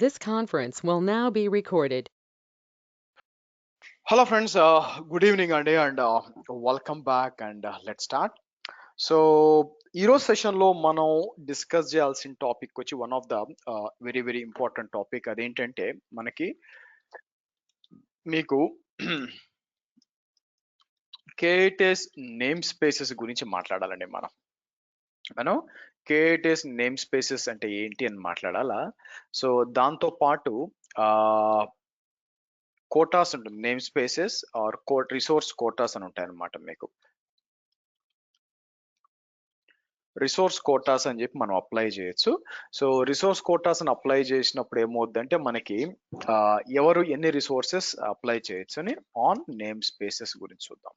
This conference will now be recorded. Hello friends, good evening and welcome back and let's start. So ఈరోజు సెషన్లో మనం discuss చేయాల్సిన topic వచ్చి one of the very very important topic. అదేంటంటే మనకి మీకు cases name spaces గురించి మాట్లాడాలండి. మనం కేటెస్ నేమ్ స్పేసెస్ అంటే ఏంటి అని మాట్లాడాలా. సో దాంతో పాటు కోటాస్ ఉంటుంది, name spaces or resource quotas అని ఉంటాయి అన్నమాట. మీకు రిసోర్స్ కోటాస్ అని చెప్పి మనం అప్లై చేయొచ్చు. సో రిసోర్స్ కోటాస్ అని అప్లై చేసినప్పుడు ఏమవుద్దంటే మనకి ఎవరు ఎన్ని రిసోర్సెస్ అప్లై చేయొచ్చు అని ఆన్ నేమ్ స్పేసెస్ గురించి చూద్దాం.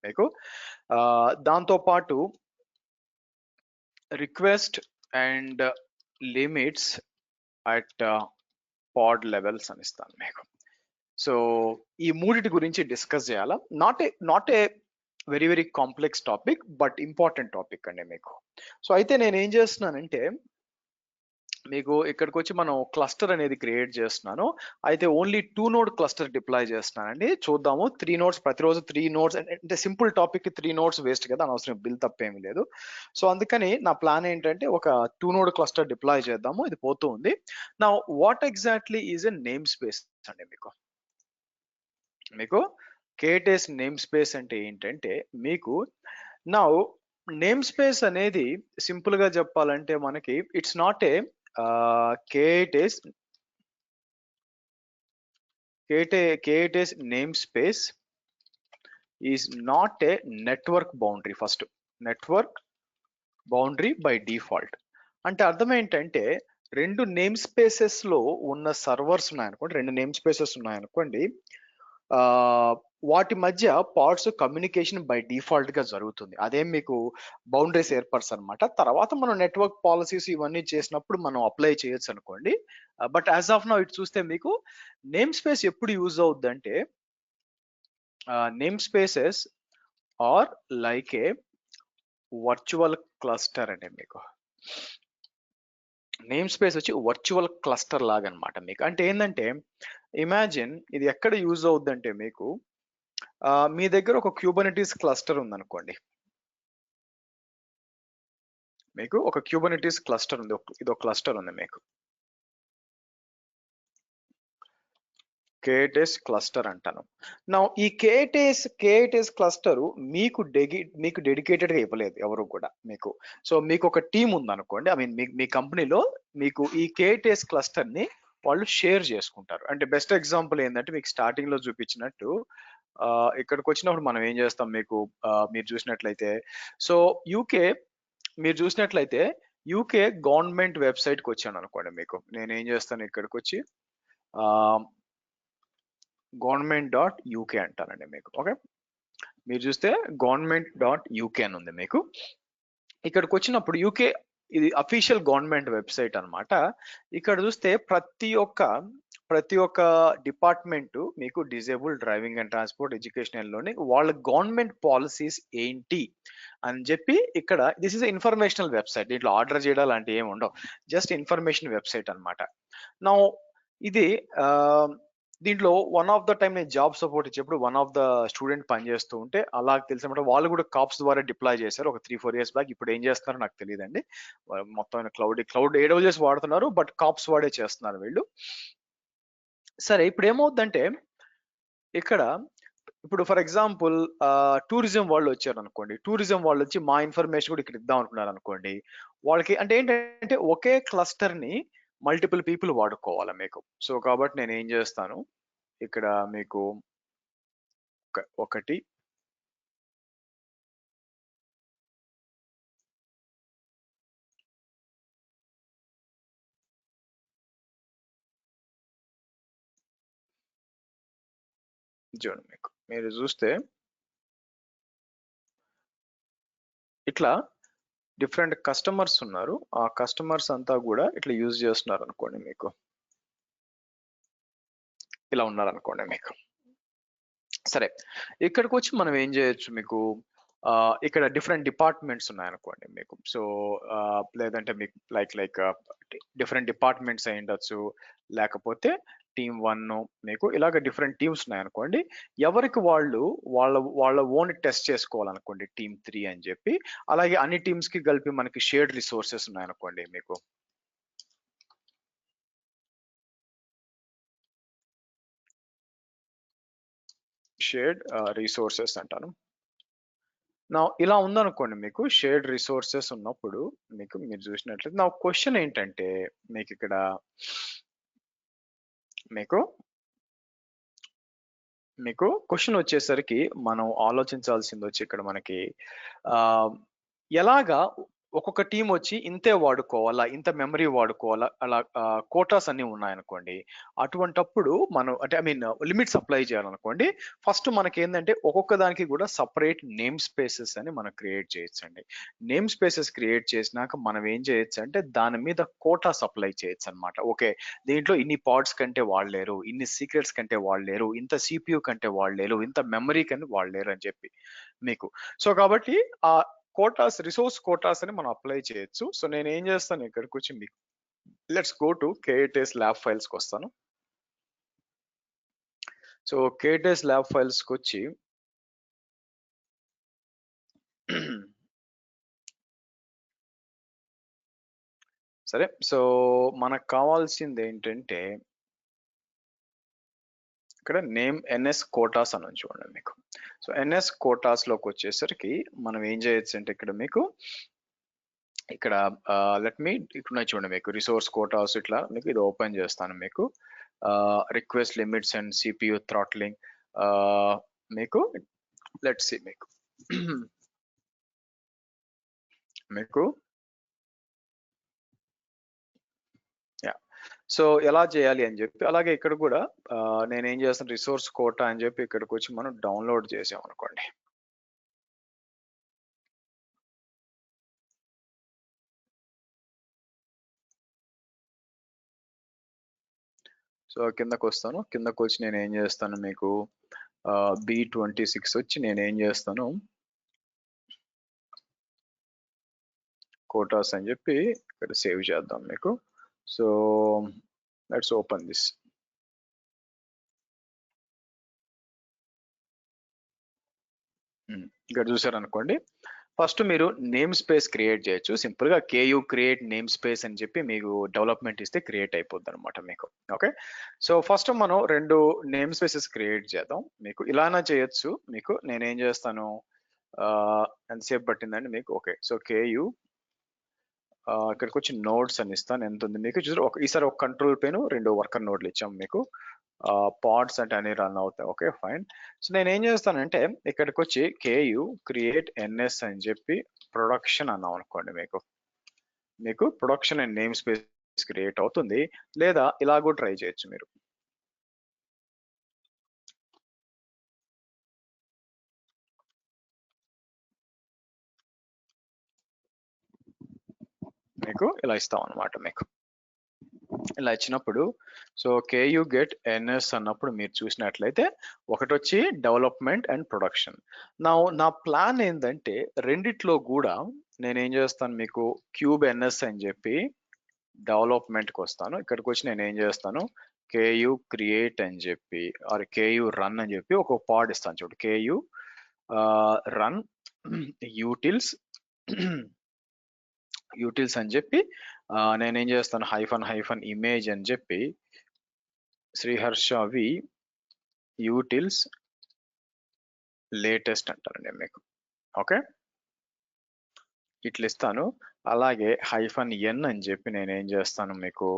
మీకు దాంతో పాటు request and limits at pod levels అని ఇస్తాను మీకు. సో ఈ మూడిటి గురించి డిస్కస్ చేయాలా. Not a very very complex topic, but important topic అండి మీకు. సో అయితే నేను ఏం చేస్తున్నానంటే మీకు ఇక్కడికి వచ్చి మనం క్లస్టర్ అనేది క్రియేట్ చేస్తున్నాను. అయితే ఓన్లీ 2 నోడ్ క్లస్టర్ డిప్లాయ్ చేస్తున్నానండి. చూద్దాము 3 నోడ్స్, ప్రతిరోజు 3 నోడ్స్ అంటే సింపుల్ టాపిక్ కి 3 నోడ్స్ వేస్ట్ కదా, అనవసరం బిల్ తప్పేమీ లేదు. సో అందుకని నా ప్లాన్ ఏంటంటే ఒక 2 నోడ్ క్లస్టర్ డిప్లాయ్ చేద్దాము. ఇది పోతూ ఉంది. నా what exactly is a name space అండి మీకు కేటెస్ నేమ్ స్పేస్ అంటే ఏంటంటే మీకు నా నేమ్ స్పేస్ అనేది సింపుల్ గా చెప్పాలంటే మనకి it's not a KTS namespace is not a network boundary. First network boundary by default అంటే అర్థం ఏంటంటే రెండు నేమ్ స్పేసెస్ లో ఉన్న సర్వర్స్ ఉన్నాయనుకోండి, రెండు నేమ్ స్పేసెస్ ఉన్నాయనుకోండి, వాటి మధ్య పార్ట్స్ కమ్యూనికేషన్ బై డిఫాల్ట్ గా జరుగుతుంది. అదేం మీకు బౌండరీస్ ఏర్పర్స్ అనమాట. తర్వాత మనం నెట్వర్క్ పాలసీస్ ఇవన్నీ చేసినప్పుడు మనం అప్లై చేయొచ్చు అనుకోండి. బట్ యాజ్ ఆఫ్ నౌ ఇటు చూస్తే మీకు నేమ్ స్పేస్ ఎప్పుడు యూజ్ అవుద్దంటే name spaces are like a virtual cluster అండి. మీకు నేమ్ స్పేస్ వచ్చి వర్చువల్ క్లస్టర్ లాగా అనమాట. మీకు అంటే ఏంటంటే ఇమాజిన్ ఇది ఎక్కడ యూజ్ అవుద్దంటే మీకు మీ దగ్గర ఒక క్యూబర్నెటీస్ క్లస్టర్ ఉందనుకోండి. మీకు ఒక క్యూబర్నెటీస్ క్లస్టర్ ఉంది, ఇది ఒక క్లస్టర్ ఉంది మీకు. కేటెస్ క్లస్టర్ అంటాను. నా ఈ కేటెస్ క్లస్టర్ మీకు డెడికేటెడ్ గా ఇవ్వలేదు ఎవరు కూడా మీకు. సో మీకు ఒక టీం ఉందనుకోండి, ఐ మీన్ మీ కంపెనీలో మీకు ఈ కేటెస్ క్లస్టర్ ని వాళ్ళు షేర్ చేసుకుంటారు. అంటే బెస్ట్ ఎగ్జాంపుల్ ఏంటంటే మీకు స్టార్టింగ్ లో చూపించినట్టు ఇక్కడికి వచ్చినప్పుడు మనం ఏం చేస్తాం మీకు మీరు చూసినట్లయితే, సో యూకే మీరు చూసినట్లయితే యూకే గవర్నమెంట్ వెబ్సైట్ కి వచ్చాను అనుకోండి. మీకు నేను ఏం చేస్తాను, ఇక్కడికి వచ్చి government.uk అంటానండి మీకు. ఓకే, మీరు చూస్తే government.uk అని ఉంది మీకు. ఇక్కడికి వచ్చినప్పుడు యూకే ఇది అఫీషియల్ గవర్నమెంట్ వెబ్సైట్ అన్నమాట. ఇక్కడ చూస్తే ప్రతి ఒక్క డిపార్ట్మెంట్ మీకు disable driving and transport education లోని వాళ్ళ గవర్నమెంట్ పాలసీస్ ఏంటి అని చెప్పి ఇక్కడ దిస్ ఇస్ ఇన్ఫర్మేషనల్ వెబ్సైట్. దీంట్లో ఆర్డర్ చేయడం లాంటి ఏమి ఉండవు, జస్ట్ ఇన్ఫర్మేషన్ వెబ్సైట్ అన్నమాట. నా ఇది దీంట్లో వన్ ఆఫ్ ద టైం నేను జాబ్ సపోర్ట్ ఇచ్చేప్పుడు వన్ ఆఫ్ ద స్టూడెంట్ పనిచేస్తూ ఉంటే అలా తెలిసినమాట వాళ్ళు కూడా కాప్స్ ద్వారా డిప్లాయ్ చేశారు ఒక 3-4 ఇయర్స్ బ్యాక్. ఇప్పుడు ఏం చేస్తున్నారో నాకు తెలియదండి. మొత్తం క్లౌడ్ AWS వాడుతున్నారు, బట్ కాప్స్ వాడే చేస్తున్నారు వీళ్ళు. సరే, ఇప్పుడు ఏమవుద్దంటే ఇక్కడ ఇప్పుడు ఫర్ ఎగ్జాంపుల్ టూరిజం వాళ్ళు వచ్చారు అనుకోండి. టూరిజం వాళ్ళు వచ్చి మా ఇన్ఫర్మేషన్ కూడా ఇక్కడ ఇద్దాం అనుకున్నారు అనుకోండి. వాళ్ళకి అంటే ఏంటంటే ఒకే క్లస్టర్ ని మల్టిపుల్ పీపుల్ వాడుకోవాలి మీకు. సో కాబట్టి నేను ఏం చేస్తాను, ఇక్కడ మీకు ఒకటి చూడండి, మీకు మీరు చూస్తే ఇట్లా డిఫరెంట్ కస్టమర్స్ ఉన్నారు. ఆ కస్టమర్స్ అంతా కూడా ఇట్లా యూజ్ చేస్తున్నారు అనుకోండి. మీకు ఇలా ఉన్నారు అనుకోండి మీకు. సరే, ఇక్కడికి వచ్చి మనం ఏం చేయొచ్చు, మీకు ఇక్కడ డిఫరెంట్ డిపార్ట్మెంట్స్ ఉన్నాయనుకోండి మీకు. సో, లేదంటే మీకు లైక్ డిఫరెంట్ డిపార్ట్మెంట్స్ అయ్యుండొచ్చు. లేకపోతే టీమ్ 1 మీకు ఇలాగ డిఫరెంట్ టీమ్స్ ఉన్నాయనుకోండి. ఎవరికి వాళ్ళు వాళ్ళ ఓన్ టెస్ట్ చేసుకోవాలనుకోండి టీమ్ 3 అని చెప్పి. అలాగే అన్ని టీమ్స్‌కి కలిపి మనకి షేర్డ్ రిసోర్సెస్ ఉన్నాయనుకోండి మీకు. షేర్డ్ రిసోర్సెస్ అంటాను. ఇలా ఉందనుకోండి మీకు షేర్డ్ రిసోర్సెస్ ఉన్నప్పుడు మీరు చూసినట్లయితే నా క్వెషన్ ఏంటంటే మీకిక్కడ మీకు క్వెషన్ వచ్చేసరికి మనం ఆలోచించాల్సింది వచ్చి ఇక్కడ మనకి ఎలాగా ఒక్కొక్క టీం వచ్చి ఇంతే వాడుకోవాలా, ఇంత మెమరీ వాడుకోవాలా, అలా కోటాస్ అన్ని ఉన్నాయనుకోండి. అటువంటప్పుడు మనం అంటే లిమిట్స్ అప్లై చేయాలనుకోండి. ఫస్ట్ మనకేందంటే ఒక్కొక్క దానికి కూడా సెపరేట్ నేమ్ స్పేసెస్ అని మనం క్రియేట్ చేయొచ్చండి. నేమ్ స్పేసెస్ క్రియేట్ చేసినాక మనం ఏం చేయొచ్చు అంటే దాని మీద కోటాస్ అప్లై చేయొచ్చు అనమాట. ఓకే, దీంట్లో ఇన్ని పాడ్స్ కంటే వాడలేరు, ఇన్ని సీక్రెట్స్ కంటే వాడలేరు, ఇంత సిపియు కంటే వాడలేరు, ఇంత మెమరీ కంటే వాడలేరు అని చెప్పి మీకు. సో కాబట్టి ఆ కోటాస్, రిసోర్స్ కోటాస్ అని మనం అప్లై చేయొచ్చు. సో నేను ఏం చేస్తాను ఇక్కడికి వచ్చి మీకు let's go to KTS lab ఫైల్స్కి వస్తాను. సో KTS ల్యాబ్ ఫైల్స్కి వచ్చి సరే, సో మనకు కావాల్సింది ఏంటంటే ఇక్కడ నేమ్ NS కోటాస్ అని చూడండి మీకు. సో NS కోటాస్ లోకి వచ్చేసరికి మనం ఏం చేయొచ్చు అంటే ఇక్కడ మీకు ఇక్కడ ఇక్కడ చూడండి మీకు రిసోర్స్ కోటాస్ ఇట్లా మీకు ఇది ఓపెన్ చేస్తాను మీకు. Request limits and CPU throttling మీకు లెట్స్ సీ మీకు సో ఎలా చేయాలి అని చెప్పి, అలాగే ఇక్కడ కూడా నేనేం చేస్తాను రిసోర్స్ కోటా అని చెప్పి ఇక్కడికి వచ్చి మనం డౌన్లోడ్ చేసాం అనుకోండి. సో కిందకు వస్తాను. కిందకు వచ్చి నేను ఏం చేస్తాను మీకు B26 వచ్చి నేను ఏం చేస్తాను కోటాస్ అని చెప్పి ఇక్కడ సేవ్ చేద్దాం మీకు. So let's open this. ఇక్కడ చూసారనుకోండి, ఫస్ట్ మీరు నేమ్ స్పేస్ క్రియేట్ చేయొచ్చు. సింపుల్ గా KU క్రియేట్ నేమ్ స్పేస్ అని చెప్పి మీకు డెవలప్మెంట్ ఇస్తే క్రియేట్ అయిపోద్ది అనమాట మీకు. ఓకే, సో ఫస్ట్ మనం 2 నేమ్ స్పేసెస్ క్రియేట్ చేద్దాం. మీకు ఇలానే చేయొచ్చు. మీకు నేనేం చేస్తాను, ఎంతసేపు పట్టిందండి మీకు. ఓకే, సో KU ఇక్కడికి వచ్చి నోడ్స్ అని ఇస్తాను. ఎంత ఉంది మీకు చూసారు, ఈసారి ఒక కంట్రోల్ పెన్ 2 వర్కర్ నోడ్లు ఇచ్చాం మీకు. పాడ్స్ అంటే అన్ని రన్ అవుతాయి. Okay fine. సో నేను ఏం చేస్తానంటే ఇక్కడికి వచ్చి KU క్రియేట్ NS అని చెప్పి ప్రొడక్షన్ అన్నాం అనుకోండి మీకు production and name space create అవుతుంది. లేదా ఇలాగూ ట్రై చేయొచ్చు మీరు. మీకు ఇలా ఇస్తాం అనమాట మీకు. ఇలా ఇచ్చినప్పుడు సో KU గెట్ NS అన్నప్పుడు మీరు చూసినట్లయితే ఒకటి వచ్చి డెవలప్మెంట్ అండ్ ప్రొడక్షన్. నా ప్లాన్ ఏంటంటే రెండిట్లో కూడా నేనేం చేస్తాను మీకు క్యూబ్ NS అని చెప్పి డెవలప్మెంట్కి వస్తాను. ఇక్కడికి వచ్చి నేను ఏం చేస్తాను KU క్రియేట్ అని చెప్పి ఆర్ KU రన్ అని చెప్పి ఒక పాడ్ ఇస్తాను చూడు. KU రన్ యూటిల్స్ అని చెప్పి నేనేం చేస్తాను హైఫన్ ఇమేజ్ అని చెప్పి శ్రీహర్షవి యూటిల్స్ లేటెస్ట్ అంటారండి మీకు. ఓకే, ఇట్లా ఇస్తాను. అలాగే -n అని చెప్పి నేనేం చేస్తాను మీకు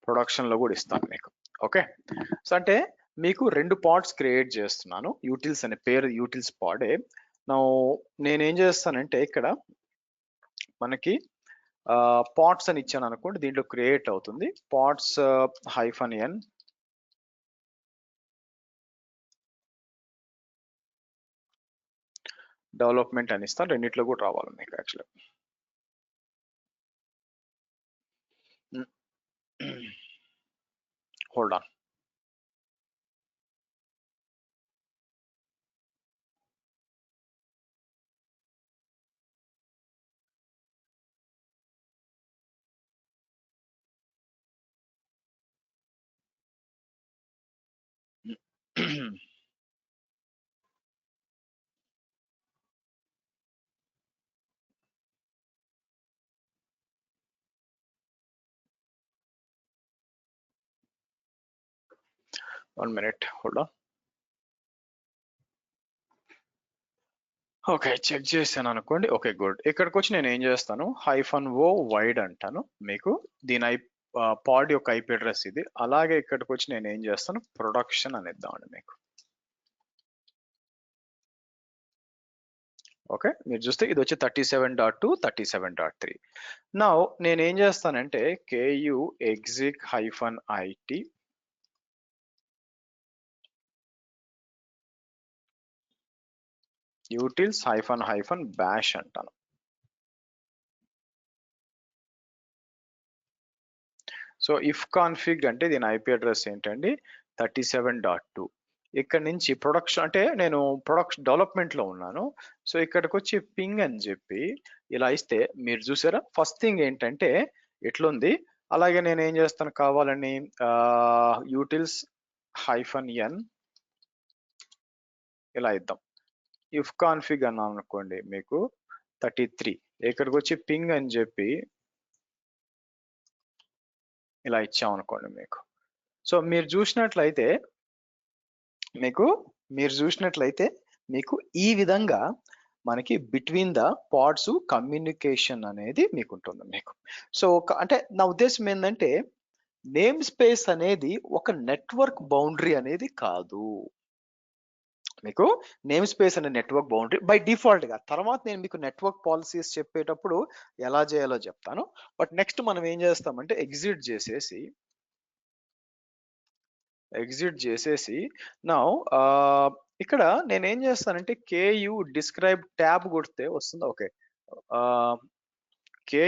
ప్రొడక్షన్ లో కూడా ఇస్తాను మీకు. ఓకే, సో అంటే మీకు 2 పాడ్స్ క్రియేట్ చేస్తున్నాను. యూటిల్స్ అనే పేరు యూటిల్స్ పాడే. నేనేం చేస్తానంటే ఇక్కడ మనకి పాడ్స్ అని ఇచ్చాను అనుకోండి, దీంట్లో క్రియేట్ అవుతుంది. పాడ్స్ -n డెవలప్మెంట్ అని ఇస్తాను. రెండిట్లో కూడా రావాలి మీకు యాక్చువల్గా. Hold on. 1 minute, hold on. Okay, check చేశాను అనుకోండి. Okay, good. ఇక్కడికి వచ్చి నేను ఏం చేస్తాను, -o వైడ్ అంటాను. మీకు దీని పాడ్ యొక్క ఐపీ అడ్రస్ ఇది. అలాగే ఇక్కడికి వచ్చి నేను ఏం చేస్తాను, ప్రొడక్షన్ అని ఇద్దామండి మీకు. ఓకే, మీరు చూస్తే ఇది వచ్చి 37.2 37.3. నా నేను ఏం చేస్తానంటే ku exec -it utils -bash అంటాను. సో ఇఫ్ కాన్ఫిగ్ అంటే దీని ఐపీ అడ్రస్ ఏంటండి, 37.2. ఇక్కడ నుంచి ప్రొడక్షన్ అంటే నేను డెవలప్మెంట్ లో ఉన్నాను. సో ఇక్కడికి వచ్చి పింగ్ అని చెప్పి ఇలా ఇస్తే మీరు చూసారా, ఫస్ట్ థింగ్ ఏంటంటే ఎట్లుంది. అలాగే నేను ఏం చేస్తాను, కావాలని యూటిల్స్ -n ఇలా ఇద్దాం. ఇఫ్ కాన్ఫిగ్ అన్నాం అనుకోండి మీకు 33. ఇక్కడికి వచ్చి పింగ్ అని చెప్పి ఇలా ఇచ్చాం అనుకోండి మీకు. సో మీరు చూసినట్లయితే మీకు ఈ విధంగా మనకి బిట్వీన్ ద పాడ్స్ కమ్యూనికేషన్ అనేది మీకు ఉంటుంది మీకు. సో అంటే నా ఉద్దేశం ఏంటంటే నేమ్ స్పేస్ అనేది ఒక నెట్వర్క్ బౌండరీ అనేది కాదు. మీకు నేమ్ స్పేస్ అనే నెట్వర్క్ బౌండరీ బై డిఫాల్ట్ గా. తర్వాత నేను మీకు నెట్వర్క్ పాలసీస్ చెప్పేటప్పుడు ఎలా చేయాలో చెప్తాను. బట్ నెక్స్ట్ మనం ఏం చేస్తామంటే ఎగ్జిట్ చేసేసి నా ఇక్కడ నేను ఏం చేస్తానంటే ku డిస్క్రైబ్ ట్యాబ్ కొడితే వస్తుందా? ఓకే, ku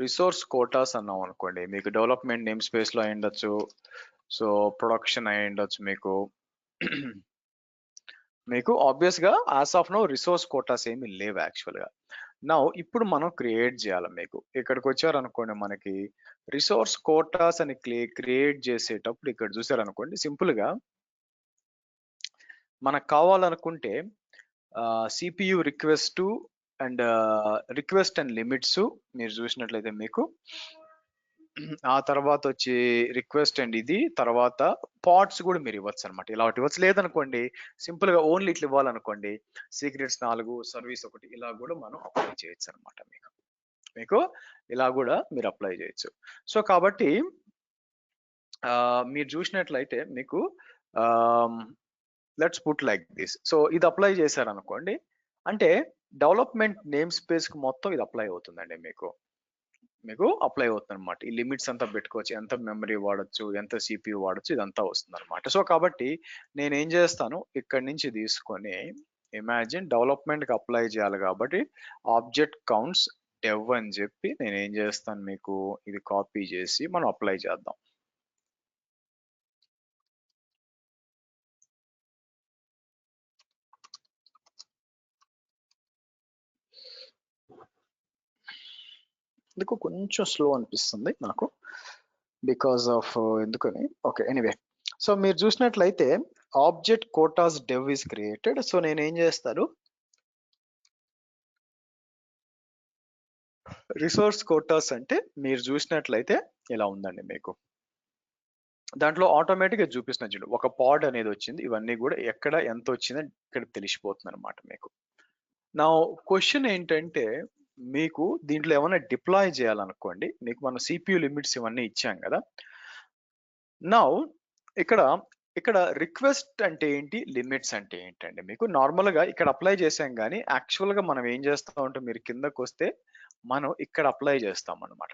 రిసోర్స్ కోటాస్ అన్నాం అనుకోండి, మీకు డెవలప్మెంట్ నేమ్ స్పేస్ లో అయ్యుండొచ్చు, సో ప్రొడక్షన్ అయ్యుండొచ్చు. మీకు ఆబ్వియస్ గా as of no resource quotas ఏమి లేవు యాక్చువల్ గా. నా ఇప్పుడు మనం క్రియేట్ చేయాలి. మీకు ఇక్కడికి వచ్చారనుకోండి, మనకి రిసోర్స్ కోటాస్ అని క్రియేట్ చేసేటప్పుడు ఇక్కడ చూసారనుకోండి, సింపుల్ గా మనకు కావాలనుకుంటే సిపియు రిక్వెస్ట్ అండ్ లిమిట్స్ మీరు చూసినట్లయితే మీకు ఆ తర్వాత వచ్చి రిక్వెస్ట్ అండ్ ఇది తర్వాత పాడ్స్ కూడా మీరు ఇవ్వచ్చు అనమాట. ఇలా ఇవ్వచ్చు. లేదనుకోండి సింపుల్ గా ఓన్లీ ఇట్లా ఇవ్వాలనుకోండి, సీక్రెట్స్ 4 సర్వీస్ 1 ఇలా కూడా మనం అప్లై చేయొచ్చు అనమాట. మీకు ఇలా కూడా మీరు అప్లై చేయొచ్చు. సో కాబట్టి మీరు చూసినట్లయితే మీకు let's put like this. So ఇది అప్లై చేశారనుకోండి అంటే డెవలప్మెంట్ నేమ్ స్పేస్ కి మొత్తం ఇది అప్లై అవుతుందండి. మీకు అప్లై అవుతుంది అనమాట. ఈ లిమిట్స్ అంతా పెట్టుకోవచ్చు, ఎంత మెమరీ వాడచ్చు, ఎంత సిపియు వాడచ్చు, ఇదంతా వస్తుంది అనమాట. సో కాబట్టి నేను ఏం చేస్తాను, ఇక్కడి నుంచి తీసుకొని ఇమాజిన్ డెవలప్మెంట్ కి అప్లై చేయాలి కాబట్టి ఆబ్జెక్ట్ కౌంట్స్ dev అని చెప్పి నేను ఏం చేస్తాను, మీకు ఇది కాపీ చేసి మనం అప్లై చేద్దాం. ఎందుకు కొంచెం స్లో అనిపిస్తుంది నాకు, బికాస్ ఆఫ్ ఎందుకని. Okay, anyway. సో మీరు చూసినట్లయితే object Kotas dev is created. So నేను ఏం చేస్తాను, రిసోర్స్ కోటాస్ అంటే మీరు చూసినట్లయితే ఇలా ఉందండి. మీకు దాంట్లో ఆటోమేటిక్గా చూపిస్తున్న చూడు, ఒక పాడ్ అనేది వచ్చింది. ఇవన్నీ కూడా ఎక్కడ ఎంత వచ్చిందని ఇక్కడ తెలిసిపోతుంది అనమాట. మీకు నా క్వశ్చన్ ఏంటంటే, మీకు దీంట్లో ఏమైనా డిప్లాయ్ చేయాలనుకోండి, మీకు మనం సిపియు లిమిట్స్ ఇవన్నీ ఇచ్చాం కదా. నా ఇక్కడ రిక్వెస్ట్ అంటే ఏంటి, లిమిట్స్ అంటే ఏంటండి. మీకు నార్మల్ గా ఇక్కడ అప్లై చేసాం కానీ యాక్చువల్ గా మనం ఏం చేస్తాం అంటే, మీరు కిందకు వస్తే మనం ఇక్కడ అప్లై చేస్తాం అనమాట.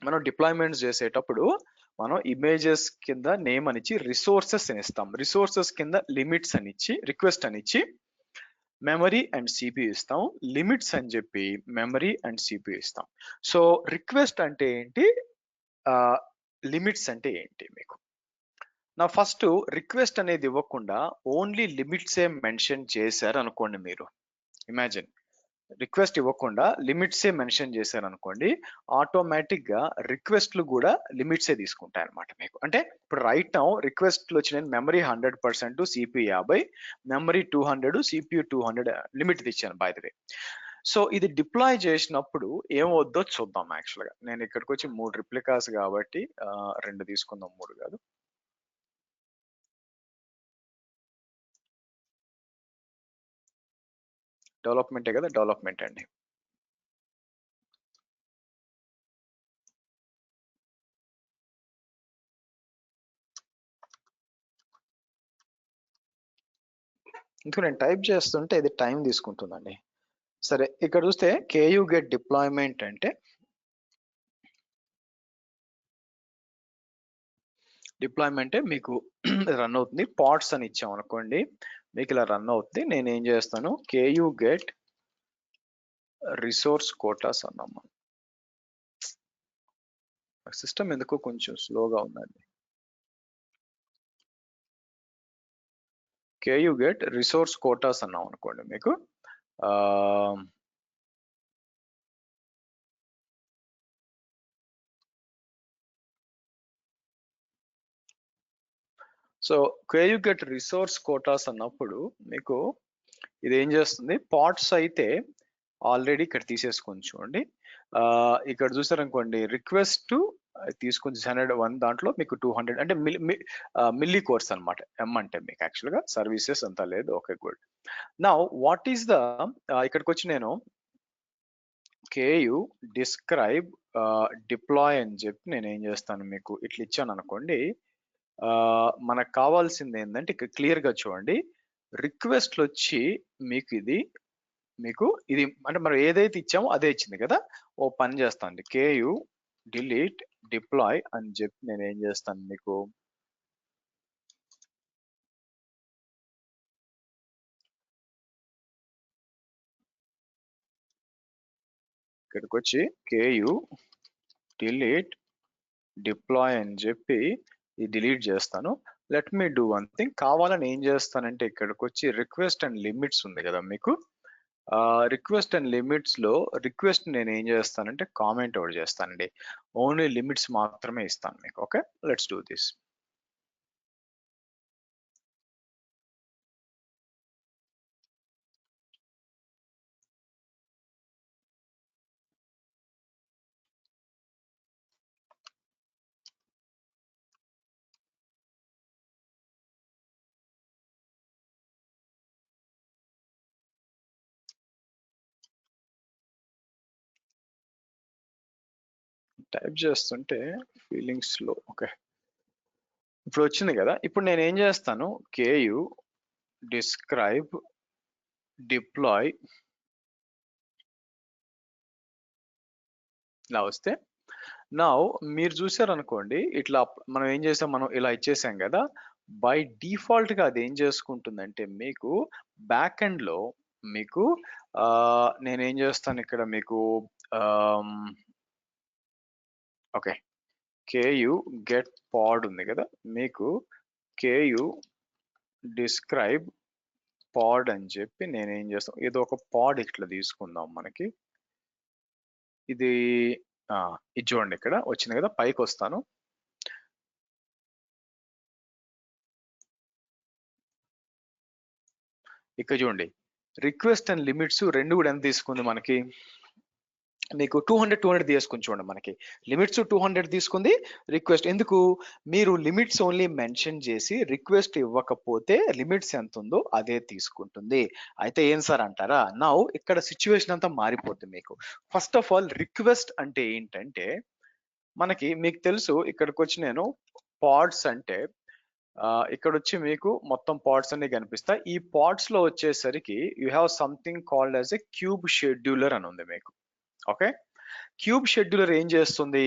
మనం డిప్లాయ్మెంట్స్ చేసేటప్పుడు మనం ఇమేజెస్ కింద నేమ్ అని ఇచ్చి రిసోర్సెస్ అని ఇస్తాం. రిసోర్సెస్ కింద లిమిట్స్ అని ఇచ్చి రిక్వెస్ట్ అని ఇచ్చి మెమరీ అండ్ సిపియు ఇస్తాం. లిమిట్స్ అని చెప్పి మెమరీ అండ్ సిపియు ఇస్తాం. సో రిక్వెస్ట్ అంటే ఏంటి, లిమిట్స్ అంటే ఏంటి. మీకు నా ఫస్ట్ రిక్వెస్ట్ అనేది ఇవ్వకుండా ఓన్లీ లిమిట్స్ ఏ మెన్షన్ చేశారు అనుకోండి. మీరు ఇమాజిన్ రిక్వెస్ట్ ఇవ్వకుండా లిమిట్సే మెన్షన్ చేశారు అనుకోండి, ఆటోమేటిక్ గా రిక్వెస్ట్లు కూడా లిమిట్సే తీసుకుంటాయి అనమాట మీకు. అంటే ఇప్పుడు రైట్ నౌ రిక్వెస్ట్లు వచ్చినాయి, memory 100%, CPU 50, memory 200, CPU 200 limit ఇచ్చాను బై ద వే. సో ఇది డిప్లాయ్ చేసినప్పుడు ఏమవుద్దో చూద్దాం. యాక్చువల్ గా నేను ఇక్కడికి వచ్చి 3 రిప్లికాస్ కాబట్టి 2 తీసుకుందాం, 3 కాదు. డెవలప్మెంటే కదా, డెవలప్మెంట్ అండి. ఇంకా నేను టైప్ చేస్తుంటే ఇది టైం తీసుకుంటుందండి. సరే, ఇక్కడ చూస్తే కేయూ గెట్ డిప్లాయ్మెంట్ అంటే డిప్లాయ్మెంటే మీకు రన్ అవుతుంది. పాడ్స్ అని ఇచ్చాం అనుకోండి, మీకు ఇలా రన్ అవుతుంది. నేను ఏం చేస్తాను, కేయూ గెట్ రిసోర్స్ కోటాస్ అన్నాము. సిస్టమ్ ఎందుకో కొంచెం స్లోగా ఉందండి. కేయూ గెట్ రిసోర్స్ కోటాస్ అన్నాం అనుకోండి, మీకు so KU get resource Kotas అన్నప్పుడు మీకు ఇది ఏం చేస్తుంది, పార్ట్స్ అయితే ఆల్రెడీ ఇక్కడ తీసేసుకొని చూడండి. ఇక్కడ చూసారనుకోండి, రిక్వెస్ట్ తీసుకొని 101 దాంట్లో మీకు 200 అంటే మిల్లీ కోర్స్ అనమాట. ఎం అంటే మీకు యాక్చువల్గా సర్వీసెస్ అంతా లేదు. Okay, good. Now what is the ఇక్కడికి వచ్చి నేను కేయు డిస్క్రైబ్ డిప్లాయ్ అని చెప్పి నేను ఏం చేస్తాను, మీకు ఇట్లా ఇచ్చాను అనుకోండి. మనకు కావాల్సింది ఏంటంటే ఇక్కడ క్లియర్ గా చూడండి, రిక్వెస్ట్లు వచ్చి మీకు ఇది అంటే మనం ఏదైతే ఇచ్చామో అదే ఇచ్చింది కదా. ఓ పని చేస్తాను, కేయు డిలీట్ డిప్లాయ్ అని చెప్పి నేను ఏం చేస్తాను, మీకు ఇక్కడికి వచ్చి కేయు డిలీట్ డిప్లాయ్ అని చెప్పి ఇది డిలీట్ చేస్తాను. Let me do one thing. కావాలని ఏం చేస్తానంటే ఇక్కడికి వచ్చి రిక్వెస్ట్ అండ్ లిమిట్స్ ఉంది కదా మీకు, రిక్వెస్ట్ అండ్ లిమిట్స్ లో రిక్వెస్ట్ నేను ఏం చేస్తానంటే కామెంట్ అవుట్ చేస్తానండి. ఓన్లీ లిమిట్స్ మాత్రమే ఇస్తాను మీకు. Okay, let's do this. Type చేస్తుంటే ఫీలింగ్స్ లో ఓకే, ఇప్పుడు వచ్చింది కదా. ఇప్పుడు నేను ఏం చేస్తాను, కేయు డిస్క్రైబ్ డిప్లాయ్ ఇలా వస్తే నా మీరు చూసారనుకోండి, ఇట్లా మనం ఏం చేసాం, మనం ఇలా ఇచ్చేసాం కదా. బై డిఫాల్ట్ గా అది ఏం చేసుకుంటుందంటే మీకు బ్యాక్ ఎండ్ లో మీకు నేనేం చేస్తాను ఇక్కడ మీకు ఓకే, కేయు గెట్ పాడ్ ఉంది కదా, మీకు కేయు డిస్క్రైబ్ పాడ్ అని చెప్పి నేనేం చేస్తాను, ఏదో ఒక పాడ్ ఇట్లా తీసుకుందాం మనకి. ఇది ఇది చూడండి, ఇక్కడ వచ్చింది కదా, పైకి వస్తాను. ఇక్కడ చూడండి, రిక్వెస్ట్ అండ్ లిమిట్స్ రెండు కూడా ఎంత తీసుకుంది మనకి, మీకు 200 తీసుకుని చూడండి. మనకి లిమిట్స్ 200 తీసుకుంది, రిక్వెస్ట్ ఎందుకు, మీరు లిమిట్స్ ఓన్లీ మెన్షన్ చేసి రిక్వెస్ట్ ఇవ్వకపోతే లిమిట్స్ ఎంత ఉందో అదే తీసుకుంటుంది. అయితే ఏం సార్ అంటారా, నౌ ఇక్కడ సిచ్యువేషన్ అంతా మారిపోతుంది మీకు. ఫస్ట్ ఆఫ్ ఆల్ రిక్వెస్ట్ అంటే ఏంటంటే మనకి మీకు తెలుసు, ఇక్కడికి వచ్చి నేను పాడ్స్ అంటే ఇక్కడ వచ్చి మీకు మొత్తం పాడ్స్ అన్ని కనిపిస్తాయి. ఈ పాడ్స్ లో వచ్చేసరికి you have something called as a cube scheduler అని ఉంది మీకు. ఓకే, క్యూబ్ షెడ్యూలర్ ఏం చేస్తుంది,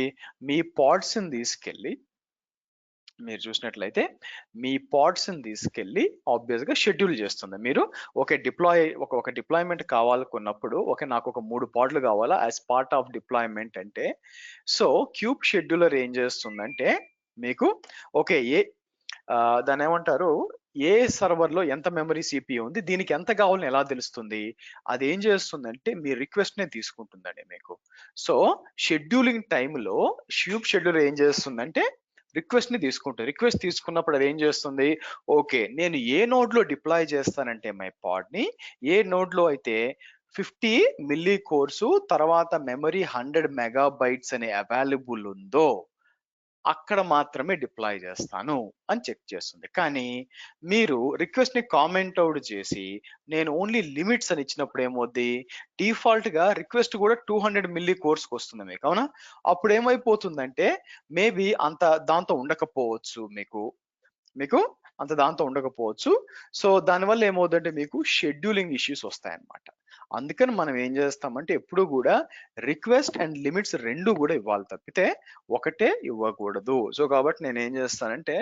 మీ పాడ్స్ ని తీసుకెళ్ళి మీరు చూసినట్లయితే మీ పాడ్స్ ని తీసుకెళ్ళి ఆబ్వియస్ గా షెడ్యూల్ చేస్తుంది. మీరు ఒక డిప్లాయ్మెంట్ కావాలనుకున్నప్పుడు ఓకే, నాకు ఒక 3 పాడ్లు కావాలా యాజ్ పార్ట్ ఆఫ్ డిప్లాయ్మెంట్ అంటే, సో క్యూబ్ షెడ్యూలర్ ఏం చేస్తుందంటే మీకు ఓకే దాన్ని ఏమంటారు, ఏ సర్వర్లో ఎంత మెమరీ సిపియు ఉంది, దీనికి ఎంత కావాలని ఎలా తెలుస్తుంది? అది ఏం చేస్తుందంటే మీ రిక్వెస్ట్ నే తీసుకుంటుందండి మీకు. సో షెడ్యూలింగ్ టైంలో షూప్ షెడ్యూలర్ ఏం చేస్తుందంటే రిక్వెస్ట్ ని తీసుకుంటుంది. రిక్వెస్ట్ తీసుకున్నప్పుడు అది ఏం చేస్తుంది, ఓకే నేను ఏ నోడ్ లో డిప్లాయ్ చేస్తానంటే మై పాడ్ ని, ఏ నోడ్ లో అయితే 50 మిల్లీ కోర్సు తర్వాత మెమరీ 100 మెగాబైట్స్ అనే అవైలబుల్ ఉందో అక్కడ మాత్రమే డిప్లాయ్ చేస్తాను అని చెక్ చేస్తుంది. కానీ మీరు రిక్వెస్ట్ ని కామెంట్ అవుట్ చేసి నేను ఓన్లీ లిమిట్స్ అని ఇచ్చినప్పుడు ఏమవుద్ది, డిఫాల్ట్ గా రిక్వెస్ట్ కూడా 200 మిల్లీ కోర్స్ కి వస్తుంది మీకు, అవునా? అప్పుడు ఏమైపోతుందంటే మేబీ అంత దాంతో ఉండకపోవచ్చు మీకు మీకు అంత దాంతో ఉండకపోవచ్చు. సో దానివల్ల ఏమవుతుందంటే మీకు షెడ్యూలింగ్ ఇష్యూస్ వస్తాయన్నమాట. అందుకని మనం ఏం చేస్తామంటే ఎప్పుడు కూడా రిక్వెస్ట్ అండ్ లిమిట్స్ రెండు కూడా ఇవ్వాలి తప్పితే ఒకటే ఇవ్వకూడదు. సో కాబట్టి నేను ఏం చేస్తానంటే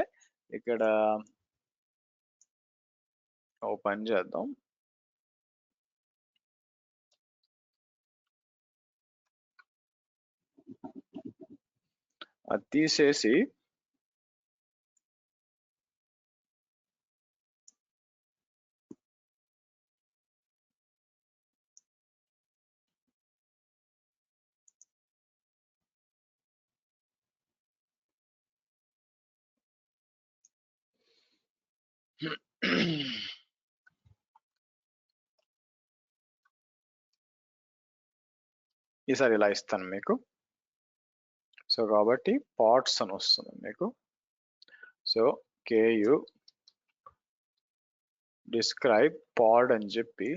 ఇక్కడ ఓ పని చేద్దాం. అది తీసేసి ఈసారి ఇలా ఇస్తాను మీకు. సో కాబట్టి పార్ట్స్ అని వస్తుంది మీకు. సో కేయు డిస్క్రైబ్ పాడ్ అని చెప్పి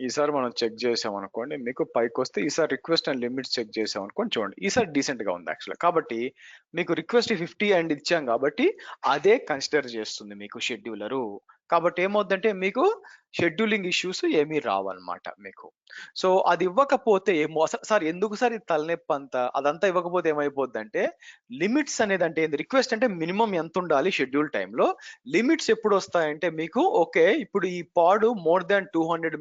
ఈసారి మనం చెక్ చేసాం అనుకోండి, మీకు పైకి వస్తే ఈసారి రిక్వెస్ట్ అండ్ లిమిట్స్ చెక్ చేసాం అనుకోండి, చూడండి ఈసారి డీసెంట్ గా ఉంది యాక్చువల్. కాబట్టి మీకు రిక్వెస్ట్ 50 అండ్ ఇచ్చాం కాబట్టి అదే కన్సిడర్ చేస్తుంది మీకు షెడ్యూలరు. కాబట్టి ఏమవుతుందంటే మీకు షెడ్యూలింగ్ ఇష్యూస్ ఏమీ రావన్నమాట మీకు. సో అది ఇవ్వకపోతే ఏమో సార్ ఎందుకు సార్ ఇది తలనొప్పి అంతా, అదంతా ఇవ్వకపోతే ఏమైపోద్దంటే లిమిట్స్ అనేది అంటే రిక్వెస్ట్ అంటే మినిమం ఎంత ఉండాలి షెడ్యూల్ టైంలో, లిమిట్స్ ఎప్పుడు వస్తాయంటే మీకు ఓకే ఇప్పుడు ఈ పాడ్ మోర్ దాన్ 200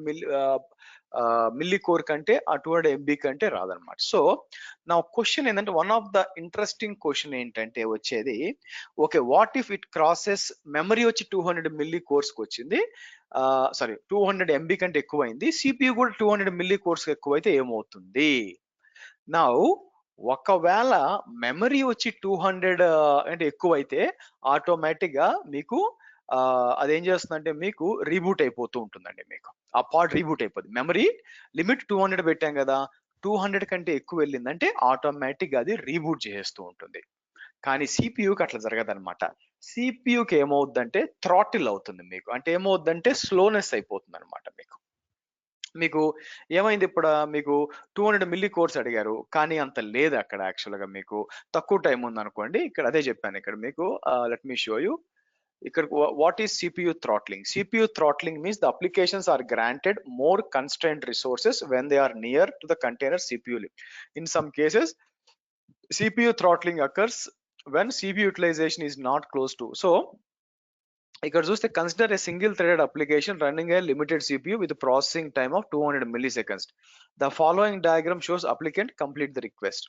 మిల్లీ కోర్ కంటే ఆ 200 ఎంబీ కంటే రాదనమాట. సో నా క్వశ్చన్ ఏంటంటే one of the interesting question ఏంటంటే వచ్చేది, okay what if it crosses memory వచ్చి 200 మిల్లీ కోర్స్ కి వచ్చింది, సారీ 200 ఎంబీ కంటే ఎక్కువైంది, సిపియు కూడా 200 మిల్లీ కోర్స్ ఎక్కువైతే ఏమవుతుంది? నా ఒకవేళ మెమరీ వచ్చి 200 అంటే ఎక్కువైతే ఆటోమేటిక్ గా మీకు అదేం చేస్తుందంటే మీకు రీబూట్ అయిపోతూ ఉంటుందండి మీకు. ఆ పార్ట్ రీబూట్ అయిపోతుంది. మెమరీ లిమిట్ 200 పెట్టాం కదా, 200 కంటే ఎక్కువ వెళ్ళిందంటే ఆటోమేటిక్ అది రీబూట్ చేస్తూ ఉంటుంది. కానీ సిపియుకి అట్లా జరగదన్నమాట. సిపియుకి ఏమవుద్దంటే థ్రాటిల్ అవుతుంది మీకు. అంటే ఏమవుద్దంటే స్లోనెస్ అయిపోతుంది అనమాట మీకు. మీకు ఏమైంది ఇప్పుడు మీకు 200 మిల్లీ కోర్స్ అడిగారు కానీ అంత లేదు అక్కడ యాక్చువల్ గా మీకు తక్కువ టైం ఉంది అనుకోండి. ఇక్కడ అదే చెప్పాను ఇక్కడ మీకు. Let me show you. ఇక్కడ what is CPU throttling? CPU throttling means the applications are granted more constrained resources when they are near to the container CPU limit. In some cases CPU throttling occurs when CPU utilization is not close to. So ఇక్కడ చూస్తే consider a single threaded application running a limited CPU with processing time of 200 milliseconds. The following diagram shows applicant complete the request.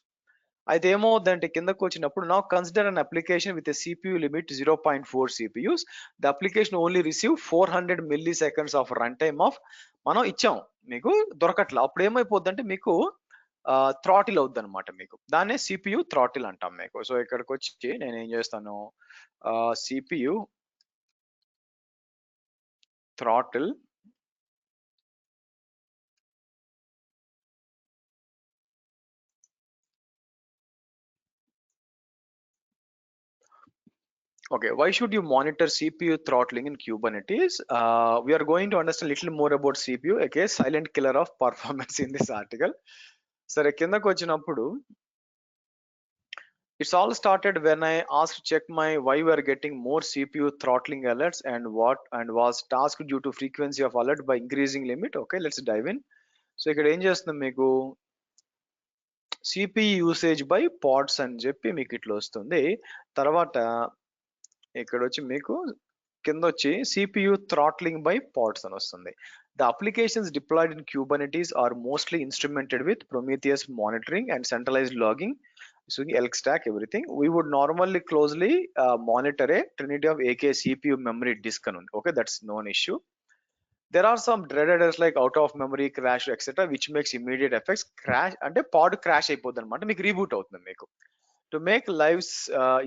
అయితే ఏమవుద్దంటే కిందకు వచ్చినప్పుడు నా consider an application with CPU limit 0.4 CPUs. The application only receive 400 milliseconds of run time of, మనం ఇచ్చాం మీకు దొరకట్లా. అప్పుడు ఏమైపోద్దంటే మీకు థ్రాటిల్ అవుద్ది అనమాట మీకు. దాన్నే సిపియు థ్రాటిల్ అంటాం మీకు. సో ఇక్కడికి వచ్చి నేను ఏం చేస్తాను, CPU throttle okay, why should you monitor CPU throttling in Kubernetes? We are going to understand a little more about CPU, okay, silent killer of performance in this article. సరే కిందకు వచ్చినప్పుడు it's all started when I asked to check my why we are getting more CPU throttling alerts and what and was tasked due to frequency of alert by increasing limit. Okay, let's dive in. So ఇక్కడ ఏం చేస్తున్నాం మీకు CPU usage by pads అని చెప్పి మీకు ఇట్లా వస్తుంది. తర్వాత ఇక్కడ వచ్చి మీకు కింద వచ్చి CPU throttling by pods అని వస్తుంది. The applications deployed in Kubernetes are mostly instrumented with Prometheus monitoring and centralized logging So the elk stack, everything. We would normally closely monitor a trinity of AK CPU memory disk. Okay, that's no issue. There are some dreaded errors like out of memory, crash, etc., which makes immediate effects. Crash and a pod crash అయిపోద్ది అనమాట, మీకు reboot అవుతుంది మీకు. To make lives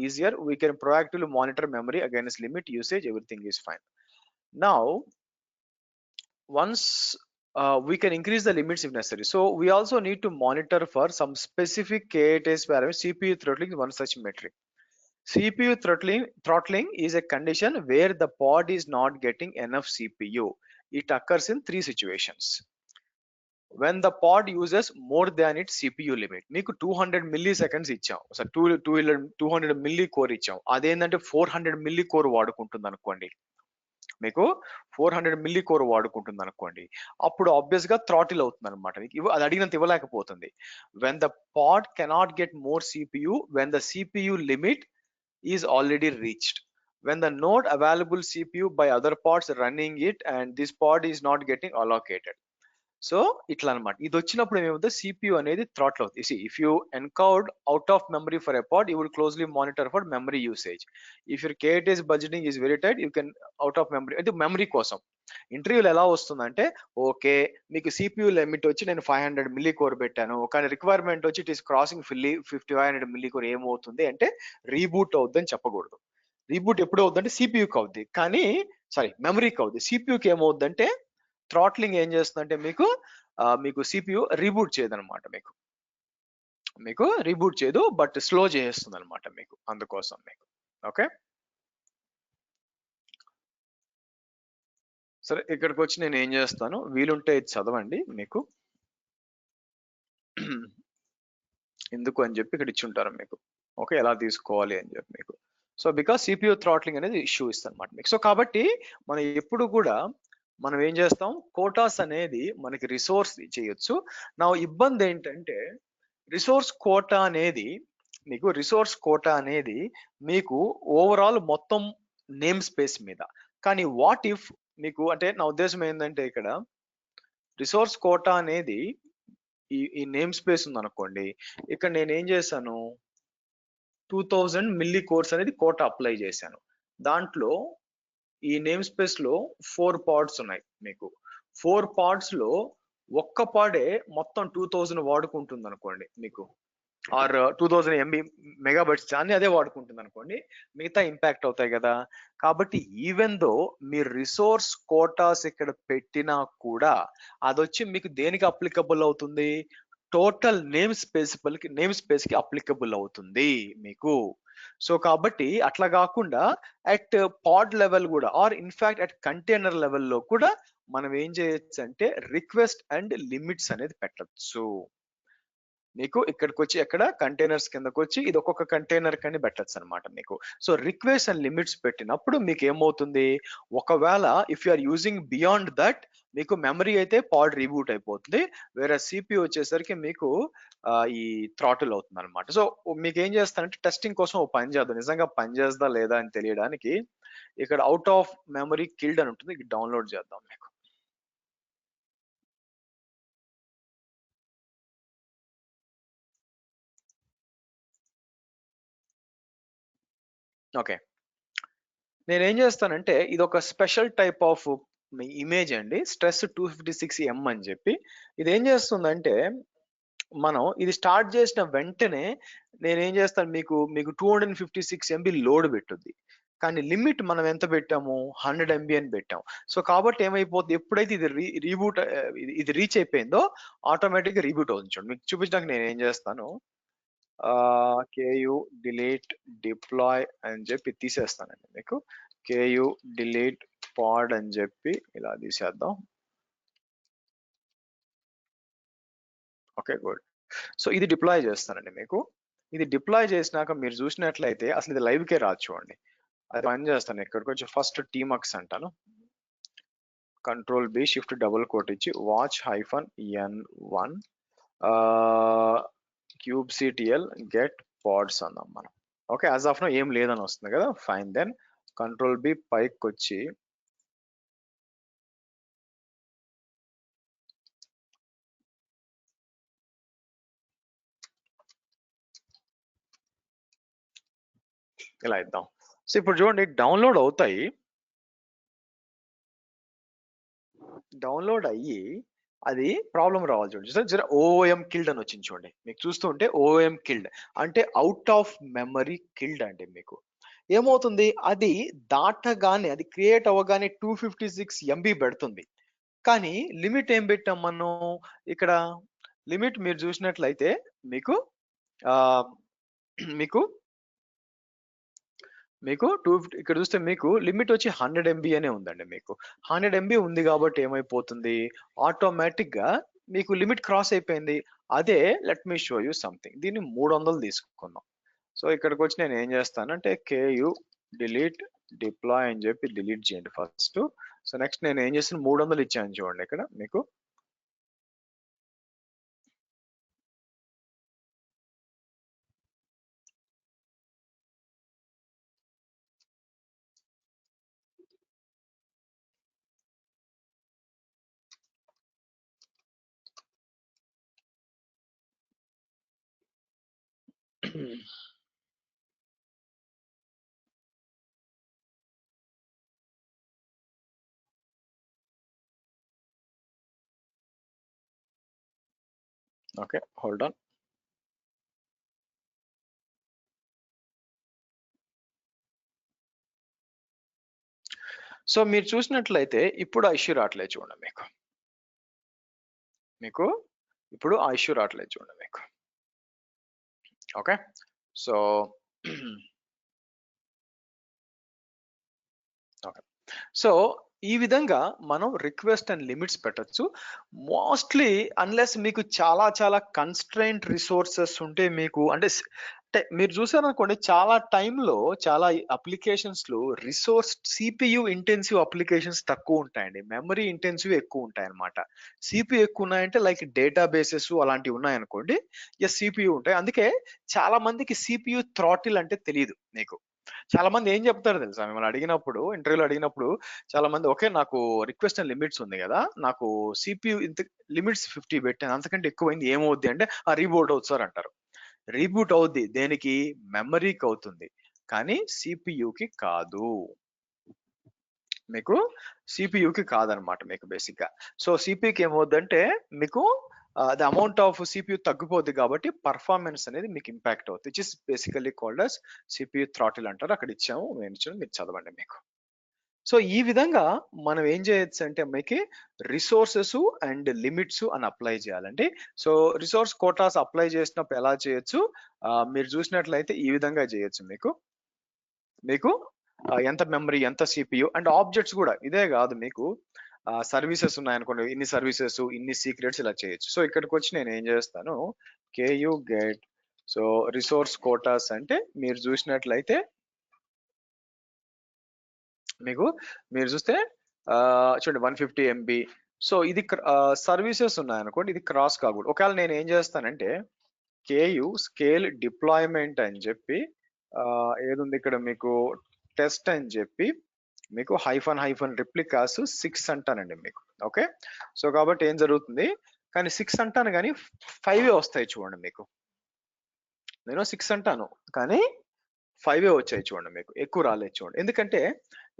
easier, we can proactively monitor memory against limit usage. Everything is fine. Now, once we can increase the limits if necessary. So we also need to monitor for some specific KTS parameters. CPU throttling is one such metric. CPU throttling is a condition where the pod is not getting enough CPU. It occurs in 3 situations. When the pod uses more than its CPU limit. మీకు 200 milliseconds ఇచ్చాం, so 200 milli core ఇచ్చాం, అదేంటంటే 400 milli core వాడుకుంటుంది అనుకోండి, మీకు 400 milli core వాడుకుంటుంది అనుకోండి, అప్పుడు obvious గా throttle అవుతుంది అనమాట, మీకు అది అడిగినంత ఇవ్వలేకపోతుంది. when the pod cannot get more CPU, when the CPU limit is already reached, when the node available CPU by other pods running it and this pod is not getting allocated. So ఇట్లా అనమాట, ఇది వచ్చినప్పుడు ఏమవుతుంది, CPU అనేది throttle అవుతుంది. If you encounter out of memory for a pod, you will closely monitor for memory usage. If your KTS budgeting is very tight, you can out of memory, అంటే memory కోసం. ఇంటర్వ్యూలు ఎలా వస్తుందంటే, okay మీకు CPU limit వచ్చి నేను 500 milli core పెట్టాను, కానీ రిక్వైర్మెంట్ వచ్చి it is crossing 500 milli core, ఏమవుతుంది అంటే రీబూట్ అవుద్దని చెప్పకూడదు. రీబూట్ ఎప్పుడు అవుద్దంటే CPUకి అవుద్ది, కానీ సారీ మెమరీకి అవుద్ది. CPUకి ఏమవుద్దంటే థ్రాట్లింగ్ ఏం చేస్తుందంటే మీకు CPU రీబూట్ చేయదు అనమాట, మీకు రీబూట్ చేయదు, బట్ స్లో చేస్తుంది అనమాట మీకు, అందుకోసం మీకు. ఓకే, సరే ఇక్కడికి వచ్చి నేను ఏం చేస్తాను, వీలుంటే ఇది చదవండి మీకు ఎందుకు అని చెప్పి ఇక్కడ ఇచ్చి ఉంటారు మీకు. ఓకే, ఎలా తీసుకోవాలి అని చెప్పి మీకు. సో బికాస్ CPU థ్రాట్లింగ్ అనేది ఇష్యూ ఇస్తుంది అనమాట మీకు. సో కాబట్టి మనం ఎప్పుడు కూడా మనం ఏం చేస్తాం, కోటాస్ అనేది మనకి రిసోర్స్ చేయొచ్చు. నా ఇబ్బంది ఏంటంటే రిసోర్స్ కోటా అనేది మీకు ఓవరాల్ మొత్తం నేమ్ స్పేస్ మీద. కానీ వాట్ ఇఫ్ మీకు, అంటే నా ఉద్దేశం ఏంటంటే ఇక్కడ రిసోర్స్ కోటా అనేది ఈ నేమ్ స్పేస్ ఉంది అనుకోండి, ఇక్కడ నేను ఏం చేశాను, 2000 మిల్లీ కోర్స్ అనేది కోటా అప్లై చేశాను. దాంట్లో ఈ నేమ్ స్పేస్ లో 4 పాడ్స్ ఉన్నాయి మీకు. 4 పాడ్స్ లో ఒక్క పాడే మొత్తం 2000 వాడుకుంటుంది అనుకోండి మీకు, ఆర్ 2000 MB మెగాబైట్స్ దాన్ని అదే వాడుకుంటుంది అనుకోండి, మిగతా ఇంపాక్ట్ అవుతాయి కదా. కాబట్టి ఈవెన్ దో మీరు రిసోర్స్ కోటాస్ ఇక్కడ పెట్టినా కూడా అదొచ్చి మీకు దేనికి అప్లికబుల్ అవుతుంది, టోటల్ నేమ్ స్పేస్ కి అప్లికబుల్ అవుతుంది మీకు. సో కాబట్టి అట్లా కాకుండా అట్ పాడ్ లెవెల్ కూడా, ఆర్ ఇన్ఫాక్ట్ అట్ కంటైనర్ లెవెల్లో కూడా మనం ఏం చేయొచ్చు అంటే రిక్వెస్ట్ అండ్ లిమిట్స్ అనేది పెట్టచ్చు. మీకు ఇక్కడికి వచ్చి ఎక్కడ కంటైనర్స్ కిందకి వచ్చి ఇది ఒక్కొక్క కంటైనర్ కని పెట్టచ్చు అనమాట మీకు. సో రిక్వెస్ట్ అండ్ లిమిట్స్ పెట్టినప్పుడు మీకు ఏమవుతుంది, ఒకవేళ if you are using beyond that, మీకు మెమరీ అయితే పాడ్ రీబూట్ అయిపోతుంది, వేరే CPU వచ్చేసరికి మీకు ఈ థ్రాటిల్ అవుతుంది అనమాట. సో మీకు ఏం చేస్తానంటే టెస్టింగ్ కోసం ఓ పని చేద్దాం, నిజంగా పని చేస్తుందా లేదా అని తెలియడానికి ఇక్కడ అవుట్ ఆఫ్ మెమరీ కిల్డ్ అని ఉంటుంది, ఇది డౌన్లోడ్ చేద్దాం మీకు. ఓకే, నేనేం చేస్తానంటే ఇది ఒక స్పెషల్ టైప్ ఆఫ్ ఇమేజ్ అండి, స్ట్రెస్ 256M అని చెప్పి. ఇది ఏం చేస్తుందంటే మనం ఇది స్టార్ట్ చేసిన వెంటనే నేనేం చేస్తాను, మీకు 256 MB లోడ్ పెట్టుద్ది, కానీ లిమిట్ మనం ఎంత పెట్టాము, 100 MB అని పెట్టాం. సో కాబట్టి ఏమైపోతుంది, ఎప్పుడైతే ఇది రీబూట్ ఇది రీచ్ అయిపోయిందో ఆటోమేటిక్ గా రీబూట్ అవుతుంది. చూడండి మీకు చూపించడానికి నేను ఏం చేస్తాను, KU delete deploy అని చెప్పి తీసేస్తానండి మీకు. KU delete pod అని చెప్పి ఇలా తీసేద్దాం. Okay good. సో ఇది డిప్లాయ్ చేస్తానండి మీకు. ఇది డిప్లాయ్ చేసినాక మీరు చూసినట్లయితే అసలు ఇది లైవ్ కే రాదు చూడండి. అది పని చేస్తాను, ఇక్కడికి వచ్చి ఫస్ట్ tmux అంటాను, Ctrl+B Shift డబుల్ కోట్ ఇచ్చి watch -n1 kubectl get pods అందాం మనం. ఓకే, యాజ్ ఆఫ్ నో ఏం లేదని వస్తుంది కదా, ఫైన్. దెన్ Ctrl+B పైకి వచ్చి ఇలా ఇద్దాం. సో ఇప్పుడు చూడండి డౌన్లోడ్ అవుతాయి. డౌన్లోడ్ అయ్యి అది ప్రాబ్లమ్ రావాలి చూడండి. సో జర ఓఎం కిల్డ్ అని వచ్చింది చూడండి. మీకు చూస్తుంటే ఓఎం కిల్డ్ అంటే అవుట్ ఆఫ్ మెమరీ కిల్డ్ అండి మీకు. ఏమవుతుంది అది దాటగానే అది క్రియేట్ అవ్వగానే 256 ఎంబీ పెడుతుంది. కానీ లిమిట్ ఏం పెట్టాం మనం ఇక్కడ లిమిట్ మీరు చూసినట్లయితే మీకు ఆహ్, మీకు మీకు ఇక్కడ చూస్తే మీకు లిమిట్ వచ్చి 100 ఎంబీ అనే ఉందండి మీకు. 100 ఎంబీ ఉంది కాబట్టి ఏమైపోతుంది ఆటోమేటిక్‌గా మీకు లిమిట్ క్రాస్ అయిపోయింది. అదే let me show you something. దీన్ని 300 తీసుకుందాం. సో ఇక్కడికొచ్చి నేను ఏం చేస్తానంటే కేయూ డిలీట్ డిప్లాయ్ అని చెప్పి డిలీట్ చేయండి ఫస్ట్. సో నెక్స్ట్ నేను ఏం చేస్తాను 300 ఇచ్చాను చూడండి ఇక్కడ మీకు. Okay hold on. సో మీరు చూసినట్లయితే ఇప్పుడు ఆ ఇష్యూ రావట్లేదు చూడండి మీకు. మీకు ఇప్పుడు ఆ ఇష్యూ రావట్లేదు చూడండి మీకు. ఓకే సో ఓకే సో ఈ విధంగా మనం రిక్వెస్ట్ అండ్ లిమిట్స్ పెట్టొచ్చు. మోస్ట్లీ అన్లెస్ మీకు చాలా చాలా కన్స్ట్రైంట్ రిసోర్సెస్ ఉంటే మీకు అంటే అంటే మీరు చూసారనుకోండి చాలా టైంలో చాలా అప్లికేషన్స్ లో రిసోర్స్ సిపియు ఇంటెన్సివ్ అప్లికేషన్స్ తక్కువ ఉంటాయండి. మెమరీ ఇంటెన్సివ్ ఎక్కువ ఉంటాయి అనమాట. సిపియు ఎక్కువ ఉన్నాయంటే లైక్ డేటా బేసెస్ అలాంటివి ఉన్నాయనుకోండి, ఎస్ సిపియు ఉంటాయి. అందుకే చాలా మందికి సిపియు థ్రాటిల్ అంటే తెలియదు మీకు. చాలా మంది ఏం చెప్తారో తెలుసా మిమ్మల్ని అడిగినప్పుడు, ఇంటర్వ్యూలో అడిగినప్పుడు చాలా మంది ఓకే నాకు రిక్వెస్ట్ అండ్ లిమిట్స్ ఉంది కదా, నాకు సిపియు ఇంత లిమిట్స్ 50 పెట్టాను అంతకంటే ఎక్కువైంది ఏమవుద్ది అంటే ఆ రీబూట్ అవుతుంది సార్ అంటారు. రీబూట్ అవుద్ది దేనికి మెమరీకి అవుతుంది కానీ సిపియుకి కాదు. మీకు సిపియుకి కాదనమాట మీకు బేసిక్ గా. సో సిపియుకి ఏమవుద్దంటే మీకు ద అమౌంట్ ఆఫ్ సిపియు తగ్గిపోద్ది కాబట్టి పర్ఫార్మెన్స్ అనేది మీకు ఇంపాక్ట్ అవుతుంది. Which is basically called as CPU throttle అంటారు. అక్కడ ఇచ్చాము నేను ఇచ్చాను మీరు చదవండి మీకు. సో ఈ విధంగా మనం ఏం చేయొచ్చు అంటే మీకు రిసోర్సెస్ అండ్ లిమిట్స్ అని అప్లై చేయాలండి. సో రిసోర్స్ కోటాస్ అప్లై చేసినప్పుడు ఎలా చేయొచ్చు మీరు చూసినట్లయితే ఈ విధంగా చేయొచ్చు మీకు. మీకు ఎంత మెమరీ ఎంత సిపియు అండ్ ఆబ్జెక్ట్స్ కూడా ఇదే కాదు మీకు సర్వీసెస్ ఉన్నాయనుకోండి ఇన్ని సర్వీసెస్ ఇన్ని సీక్రెట్స్ ఇలా చేయొచ్చు. సో ఇక్కడికి వచ్చి నేను ఏం చేస్తాను Ku get so resource Kotas అంటే మీరు చూసినట్లయితే మీకు మీరు చూస్తే చూడండి 150 ఎంబీ. సో ఇది సర్వీసెస్ ఉన్నాయనుకోండి ఇది క్రాస్ కాకూడదు. ఒకవేళ నేను ఏం చేస్తానంటే కేయు స్కేల్ డిప్లాయ్మెంట్ అని చెప్పి ఏదుంది ఇక్కడ మీకు టెస్ట్ అని చెప్పి మీకు హైఫన్ రిప్లికాస్ 6 అంటానండి మీకు. ఓకే సో కాబట్టి ఏం జరుగుతుంది కానీ 6 అంటాను కానీ 5 వస్తాయి చూడండి మీకు. నేను 6 అంటాను కానీ 5 వచ్చాయి చూడండి మీకు. ఎక్కువ రాలేదు చూడండి. ఎందుకంటే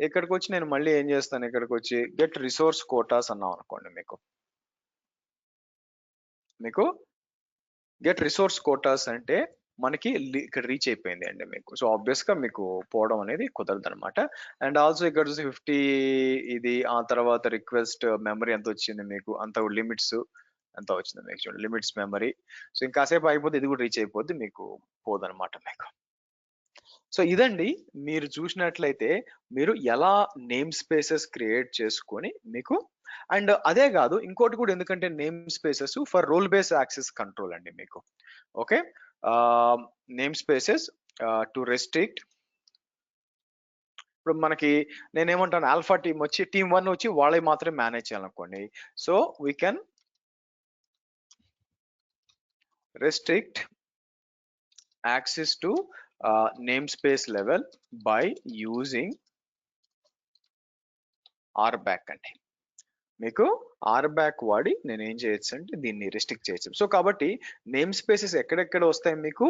ఇక్కడికి వచ్చి నేను మళ్ళీ ఏం చేస్తాను ఇక్కడికి వచ్చి గెట్ రిసోర్స్ కోటాస్ అన్నాం అనుకోండి మీకు. మీకు గెట్ రిసోర్స్ కోటాస్ అంటే మనకి ఇక్కడ రీచ్ అయిపోయింది అండి మీకు. సో ఆబ్వియస్ గా మీకు పోవడం అనేది కుదరదు అనమాట. అండ్ ఆల్సో ఇక్కడ చూసి 50 ఇది ఆ తర్వాత రిక్వెస్ట్ మెమరీ ఎంత వచ్చింది మీకు అంత లిమిట్స్ ఎంత వచ్చింది మీకు చూడండి లిమిట్స్ మెమరీ. సో ఇంకాసేపు అయిపోతే ఇది కూడా రీచ్ అయిపోద్ది మీకు పోదనమాట మీకు. సో ఇదండి మీరు చూసినట్లయితే మీరు ఎలా నేమ్ స్పేసెస్ క్రియేట్ చేసుకొని మీకు అండ్ అదే కాదు ఇంకోటి కూడా ఎందుకంటే namespaces for role base access control అండి మీకు. Okay namespaces to restrict ఇప్పుడు మనకి నేనేమంటాను ఆల్ఫా టీమ్ వచ్చి టీమ్ 1 వచ్చి వాళ్ళవి మాత్రమే మేనేజ్ చేయాలనుకోండి. So we can restrict access to namespace level by using rback అండి. మీకు rback వాడి నేను ఏం చేయొచ్చు అంటే దీన్ని రెస్ట్రిక్ట్ చేయొచ్చు. సో కాబట్టి నేమ్ స్పేసెస్ ఎక్కడెక్కడ వస్తాయి మీకు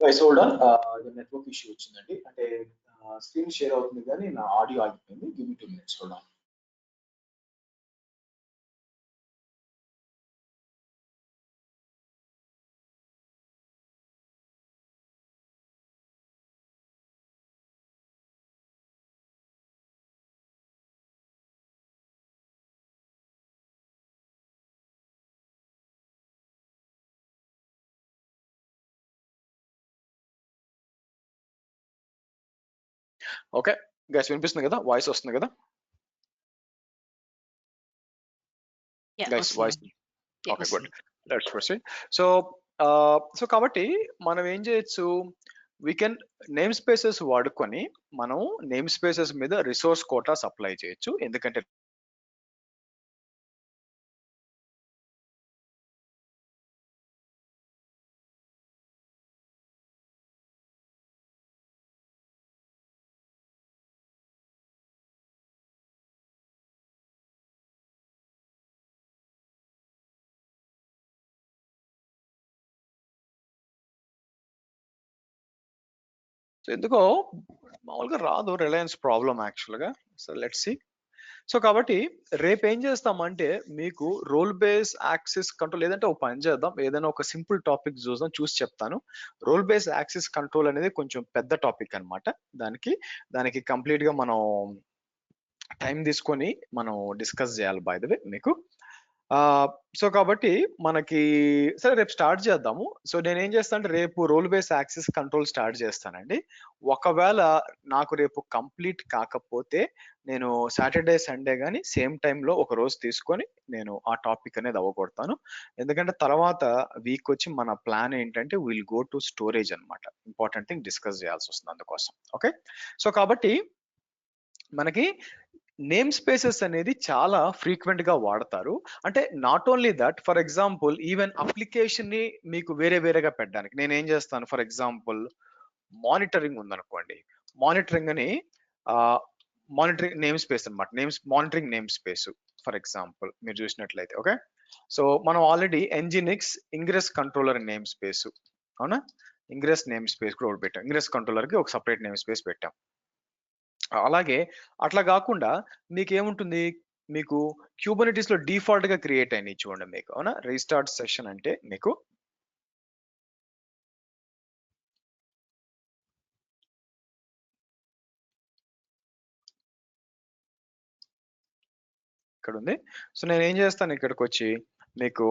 guys hold on, network issue వచ్చిందండి. అంటే స్క్రీన్ షేర్ అవుతుంది కానీ నా ఆడియో ఆగిపోయింది. Give me 2 minutes, hold on. Okay guys, వినిపిస్తుంది కదా? వాయిస్ వస్తుంది కదా guys? Voice okay, good. Let's proceed. So so కాబట్టి మనం ఏం చేయొచ్చు, వీ కెన్ నేమ్ స్పేసెస్ వాడుకొని మనం నేమ్ స్పేసెస్ మీద రిసోర్స్ కోటాస్ అప్లై చేయొచ్చు. ఎందుకంటే ఎందుకో మామూలుగా రాదు రిలయన్స్ ప్రాబ్లమ్ యాక్చువల్గా. So let's see. సో కాబట్టి రేపు ఏం చేస్తామంటే మీకు రోల్ బేస్ యాక్సిస్ కంట్రోల్, లేదంటే ఒక పని చేద్దాం, ఏదైనా ఒక సింపుల్ టాపిక్ చూద్దాం, చూసి చెప్తాను. రోల్ బేస్ యాక్సిస్ కంట్రోల్ అనేది కొంచెం పెద్ద టాపిక్ అన్నమాట. దానికి కంప్లీట్ గా మనం టైం తీసుకొని మనం డిస్కస్ చేయాలి బై ద వే మీకు. సో కాబట్టి మనకి సరే రేపు స్టార్ట్ చేద్దాము. సో నేను ఏం చేస్తాను అంటే రేపు role base access control start చేస్తానండి. ఒకవేళ నాకు రేపు కంప్లీట్ కాకపోతే నేను సాటర్డే సండే కానీ సేమ్ టైంలో ఒక రోజు తీసుకొని నేను ఆ టాపిక్ అనేది అవ్వగొడతాను. ఎందుకంటే తర్వాత వీక్ వచ్చి మన ప్లాన్ ఏంటంటే విల్ గో టు స్టోరేజ్ అన్నమాట. ఇంపార్టెంట్ థింగ్ డిస్కస్ చేయాల్సి వస్తుంది అందుకోసం. ఓకే, సో కాబట్టి మనకి నేమ్ స్పేసెస్ అనేది చాలా ఫ్రీక్వెంట్ గా వాడతారు. అంటే not only that, for example even application ని మీకు వేరే వేరేగా పెట్టడానికి నేను ఏం చేస్తాను, ఫర్ ఎగ్జాంపుల్ మానిటరింగ్ ఉందనుకోండి, మానిటరింగ్ అని మానిటరింగ్ నేమ్ స్పేస్ అనమాట. Monitoring name space for example మీరు చూసినట్లయితే. ఓకే, సో మనం already Nginx ingress controller name space, అవునా, ఇంగ్రెస్ నేమ్ స్పేస్ కూడా ఒకటి పెట్టాం. ఇంగ్రెస్ కంట్రోలర్ కి ఒక సపరేట్ నేమ్ స్పేస్ పెట్టాం. అలాగే అట్లా కాకుండా మీకేముంటుంది, మీకు క్యూబర్నెటిస్ లో డిఫాల్ట్ గా క్రియేట్ అయినాయి చూడండి మీకు, అవునా. రీస్టార్ట్ సెషన్ అంటే మీకు ఇక్కడ ఉంది. సో నేను ఏం చేస్తాను, ఇక్కడికి వచ్చి మీకు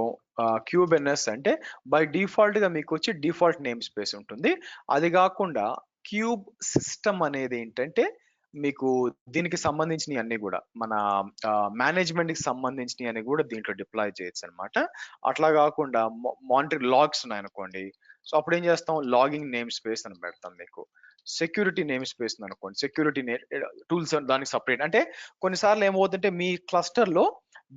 క్యూబెన్ఎస్ అంటే బై డిఫాల్ట్ గా మీకు వచ్చి డిఫాల్ట్ నేమ్ స్పేస్ ఉంటుంది. అది కాకుండా క్యూబ్ సిస్టమ్ అనేది ఏంటంటే మీకు దీనికి సంబంధించినవి అన్ని కూడా మన మేనేజ్మెంట్ కి సంబంధించినవి అని కూడా దీంట్లో డిప్లాయ్ చేయొచ్చు అనమాట. అట్లా కాకుండా మానిటరింగ్ లాగ్స్ ఉన్నాయనుకోండి, సో అప్పుడు ఏం చేస్తాం, లాగింగ్ నేమ్ స్పేస్ అని పెడతాం మీకు. సెక్యూరిటీ నేమ్ స్పేస్ అనుకోండి, సెక్యూరిటీ టూల్స్ దానికి సపరేట్. అంటే కొన్నిసార్లు ఏమవుతుందంటే మీ క్లస్టర్ లో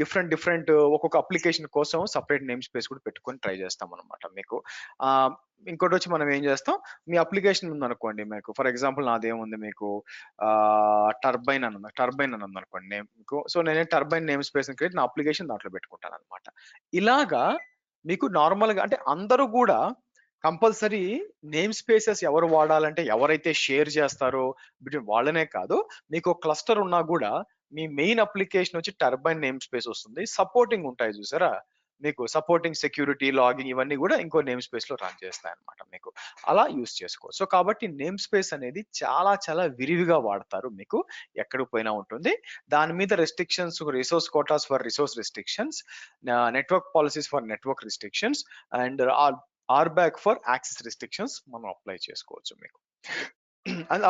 డిఫరెంట్ ఒక్కొక్క అప్లికేషన్ కోసం సపరేట్ నేమ్ స్పేస్ కూడా పెట్టుకొని ట్రై చేస్తాం అనమాట మీకు. ఆ ఇంకోటి వచ్చి మనం ఏం చేస్తాం, మీ అప్లికేషన్ ఉందనుకోండి మీకు, ఫర్ ఎగ్జాంపుల్ నాదేముంది మీకు టర్బైన్ అని ఉందనుకోండి నేమ్ మీకు. సో నేను టర్బైన్ నేమ్ స్పేస్ క్రియేట్ నా అప్లికేషన్ దాంట్లో పెట్టుకుంటాను అనమాట. ఇలాగా మీకు నార్మల్ గా అంటే అందరూ కూడా కంపల్సరీ నేమ్ స్పేసెస్ ఎవరు వాడాలంటే ఎవరైతే షేర్ చేస్తారో బిట్వీన్ వాళ్ళనే కాదు, మీకు క్లస్టర్ ఉన్నా కూడా మీ మెయిన్ అప్లికేషన్ వచ్చి టర్బైన్ నేమ్ స్పేస్ వస్తుంది. సపోర్టింగ్ ఉంటాయి చూసారా మీకు, సపోర్టింగ్ సెక్యూరిటీ లాగింగ్ ఇవన్నీ కూడా ఇంకో నేమ్ స్పేస్ లో రన్ చేస్తాయి అనమాట మీకు. అలా యూస్ చేసుకోవచ్చు. సో కాబట్టి నేమ్ స్పేస్ అనేది చాలా చాలా విరివిగా వాడతారు మీకు, ఎక్కడికి పోయినా ఉంటుంది. దాని మీద restrictions, resource quotas for resource restrictions, network policies for network restrictions and RBAC for access restrictions మనం అప్లై చేసుకోవచ్చు మీకు.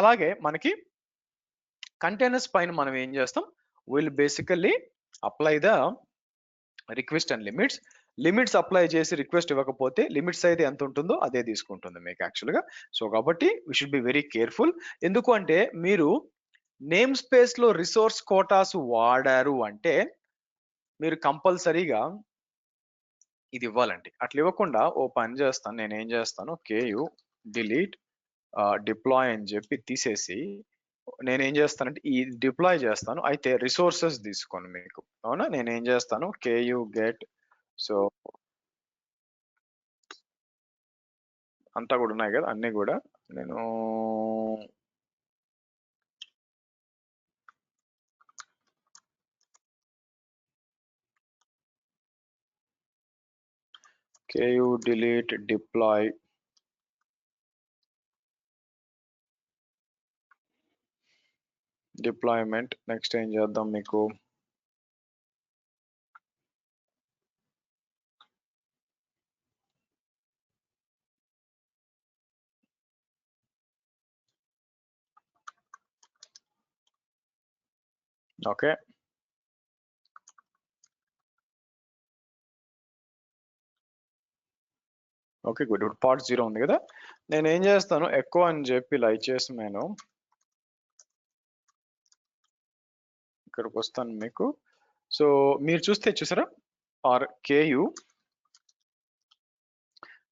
అలాగే మనకి కంటైనర్స్ పైన మనం ఏం చేస్తాం, will basically apply the request and limits apply చేసి రిక్వెస్ట్ ఇవ్వకపోతే లిమిట్స్ అయితే ఎంత ఉంటుందో అదే తీసుకుంటుంది మీకు యాక్చువల్గా. సో కాబట్టి we should be very careful. ఎందుకు అంటే మీరు నేమ్ స్పేస్ లో రిసోర్స్ కోటాస్ వాడారు అంటే మీరు కంపల్సరీగా ఇది ఇవ్వాలండి. అట్లా ఇవ్వకుండా ఓ పని చేస్తాను, నేను ఏం చేస్తాను, కేయు డిలీట్ డిప్లాయ్ అని చెప్పి తీసేసి నేనేం చేస్తానంటే ఈ డిప్లాయ్ చేస్తాను. అయితే రిసోర్సెస్ తీసుకోండి మీకు, అవునా. నేను ఏం చేస్తాను, కేయు గెట్, సో అంతా కూడా ఉన్నాయి కదా, అన్నీ కూడా నేను ku delete deploy deployment. Next ఏం చేద్దాం మీకు, ఓకే ఓకే గుడ్. ఇప్పుడు పార్ట్ 0 ఉంది కదా, నేను ఏం చేస్తాను ఎక్కువ అని చెప్పి లైక్ చేసి నేను ఇక్కడికి వస్తాను మీకు. సో మీరు చూసారా ఆర్ కేయు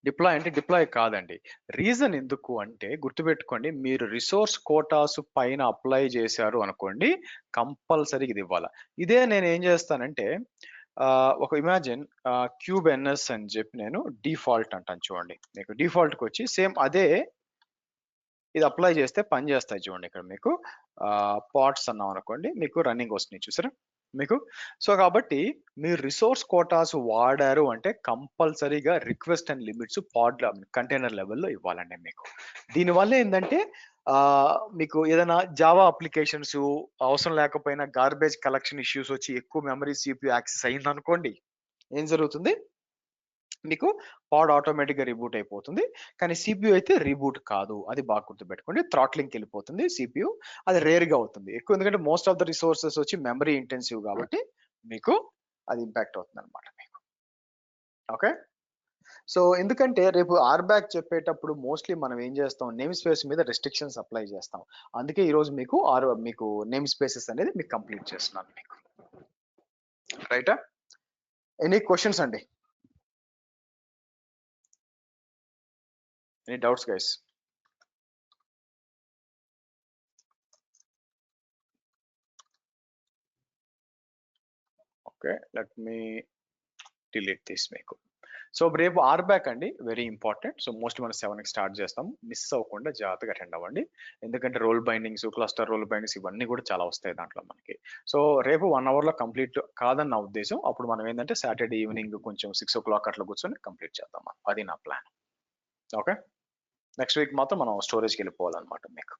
డిప్లాయ్ అంటే డిప్లాయ్ కాదండి. రీజన్ ఎందుకు అంటే గుర్తుపెట్టుకోండి, మీరు రిసోర్స్ కోటాస్ పైన అప్లై చేశారు అనుకోండి, కంపల్సరీ ఇది ఇవ్వాలి. ఇదే నేను ఏం చేస్తానంటే ఒక ఇమాజిన్ క్యూబ్ ఎన్ఎస్ అని చెప్పి నేను డిఫాల్ట్ అంటాను చూడండి. మీకు డిఫాల్ట్కి వచ్చి సేమ్ అదే ఇది అప్లై చేస్తే పని చేస్తాయి చూడండి. ఇక్కడ మీకు పాట్స్ అన్నాం అనుకోండి, మీకు రన్నింగ్ వస్తున్నాయి చూసారా మీకు. సో కాబట్టి మీరు రిసోర్స్ కోటాస్ వాడారు అంటే కంపల్సరీగా request and limits pod container లెవెల్లో ఇవ్వాలండి మీకు. దీనివల్ల ఏంటంటే మీకు ఏదైనా జావా అప్లికేషన్స్ అవసరం లేకపోయినా గార్బేజ్ కలెక్షన్ ఇష్యూస్ వచ్చి ఎక్కువ మెమరీ సిపియు యాక్సెస్ అయింది అనుకోండి, ఏం జరుగుతుంది, మీకు పాడ్ ఆటోమేటిక్ గా రీబూట్ అయిపోతుంది. కానీ సిపియు అయితే రీబూట్ కాదు, అది బాగా గుర్తుపెట్టుకోండి. థ్రాట్లింగ్ వెళ్ళిపోతుంది సిపియు, అది రేర్ గా అవుతుంది ఎక్కువ, ఎందుకంటే మోస్ట్ ఆఫ్ ద రిసోర్సెస్ వచ్చి మెమరీ ఇంటెన్సివ్ కాబట్టి మీకు అది ఇంపాక్ట్ అవుతుంది అనమాట మీకు. ఓకే, సో ఎందుకంటే రేపు ఆర్బ్యాక్ చెప్పేటప్పుడు మోస్ట్లీ మనం ఏం చేస్తాం, నేమ్ స్పేస్ మీద రెస్ట్రిక్షన్స్ అప్లై చేస్తాం. అందుకే ఈ రోజు మీకు మీకు నేమ్ స్పేసెస్ అనేది మీకు కంప్లీట్ చేస్తున్నాను మీకు. రైటా? ఎనీ క్వశ్చన్స్ అండి? Any doubts, guys? Okay, let me delete this మీకు. సో రేపు ఆర్బ్యాక్ అండి, వెరీ ఇంపార్టెంట్. సో మోస్ట్లీ మనం 7కి స్టార్ట్ చేస్తాం, మిస్ అవ్వకుండా జాగ్రత్తగా అటెండ్ అవ్వండి. ఎందుకంటే role bindings, cluster role bindings ఇవన్నీ కూడా చాలా వస్తాయి దాంట్లో మనకి. సో రేపు 1 hour లో కంప్లీట్ కాదని నా ఉద్దేశం. అప్పుడు మనం ఏంటంటే సాటర్డే ఈవినింగ్ కొంచెం 6 o'clock అట్లా కూర్చొని కంప్లీట్ చేద్దాం, అది నా ప్లాన్. ఓకే, నెక్స్ట్ వీక్ మాత్రం మనం స్టోరేజ్కి వెళ్ళిపోవాలన్నమాట మీకు.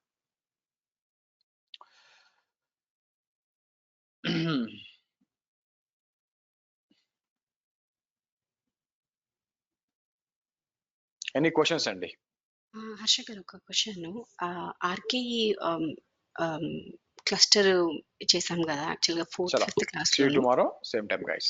ఎనీ క్వశ్చన్స్ అండి? హర్ష గారు, ఒక క్వశ్చన్. ఆర్కే క్లస్టర్ చేసాం కదా యాక్చువల్గా 4th 5th class. See you tomorrow, same time guys.